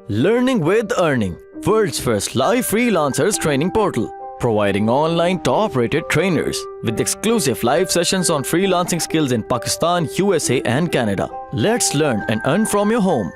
Learning with Earning, world's first live freelancers training portal, providing online top-rated trainers with exclusive live sessions on freelancing skills in Pakistan, USA and Canada. Let's learn and earn from your home.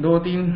2-3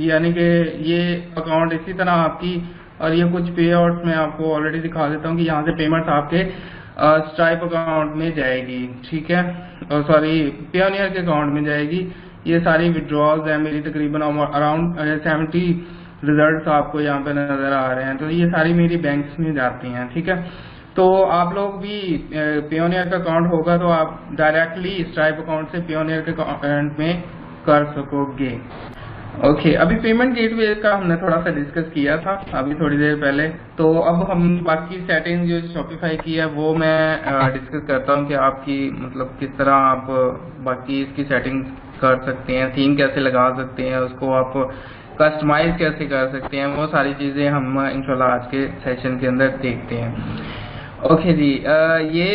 यानी कि ये account इसी तरह आपकी, और ये कुछ पे आउट्स मैं आपको ऑलरेडी दिखा देता हूँ कि यहाँ से पेमेंट्स आपके स्ट्राइप अकाउंट में जाएगी, ठीक है, और सॉरी पियोनियर के अकाउंट में जाएगी। ये सारी विड्रॉल्स हैं मेरी, तकरीबन अराउंड 70 रिजल्ट्स आपको यहाँ पे नजर आ रहे हैं, तो ये सारी मेरी बैंक्स में जाती हैं, ठीक है। तो आप लोग भी पियोनियर का अकाउंट होगा तो आप डायरेक्टली स्ट्राइप अकाउंट से पियोनियर के अकाउंट में कर सकोगे। ओके, अभी पेमेंट गेटवे का हमने थोड़ा सा डिस्कस किया था अभी थोड़ी देर पहले, तो अब हम बाकी सेटिंग जो शॉपिफाई की है वो मैं डिस्कस करता हूँ कि आपकी मतलब किस तरह आप बाकी इसकी सेटिंग्स कर सकते हैं, थीम कैसे लगा सकते हैं, उसको आप कस्टमाइज कैसे कर सकते हैं, वो सारी चीजें हम इंशाल्लाह आज के सेशन के अंदर देखते हैं। ओके जी, ये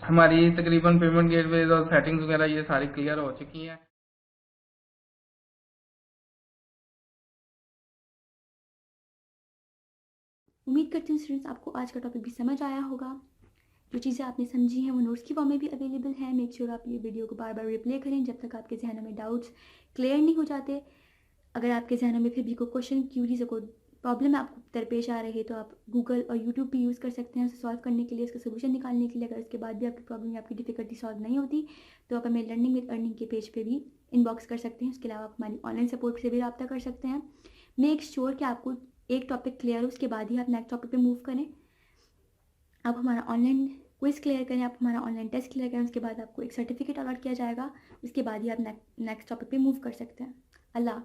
हमारी तकरीबन पेमेंट गेटवेज और सेटिंग्स वगैरह ये सारी क्लियर हो चुकी हैं। उम्मीद करती हूँ स्टूडेंट्स आपको आज का टॉपिक भी समझ आया होगा। जो चीज़ें आपने समझी हैं वो नोट्स की फॉर्म में भी अवेलेबल है। मेक श्योर आप ये वीडियो को बार बार रिप्ले करें जब तक आपके जहनों में डाउट्स क्लियर नहीं हो जाते। अगर आपके जहनों में फिर भी कोई क्वेश्चन, क्यूरीज, कोई प्रॉब्लम आपको दरपेश आ रही है तो आप गूगल और यूट्यूब भी यूज़ कर सकते हैं उसे सॉल्व करने के लिए, उसका सोल्यूशन निकालने के लिए। अगर उसके बाद भी आपकी प्रॉब्लम या आपकी डिफिकल्टी सॉल्व नहीं होती तो आप हमें लर्निंग विद अर्निंग के पेज पे भी इनबॉक्स कर सकते हैं। उसके अलावा आप हमारी ऑनलाइन सपोर्ट से भी रब्ता कर सकते हैं। मेक श्योर कि आपको एक टॉपिक क्लियर हो, उसके बाद ही आप नेक्स्ट टॉपिक पे मूव करें। आप हमारा ऑनलाइन क्विज क्लियर करें, आप हमारा ऑनलाइन टेस्ट क्लियर करें, उसके बाद आपको एक सर्टिफिकेट अलॉट किया जाएगा, उसके बाद ही आप नेक्स्ट टॉपिक पे मूव कर सकते हैं। अल्लाह।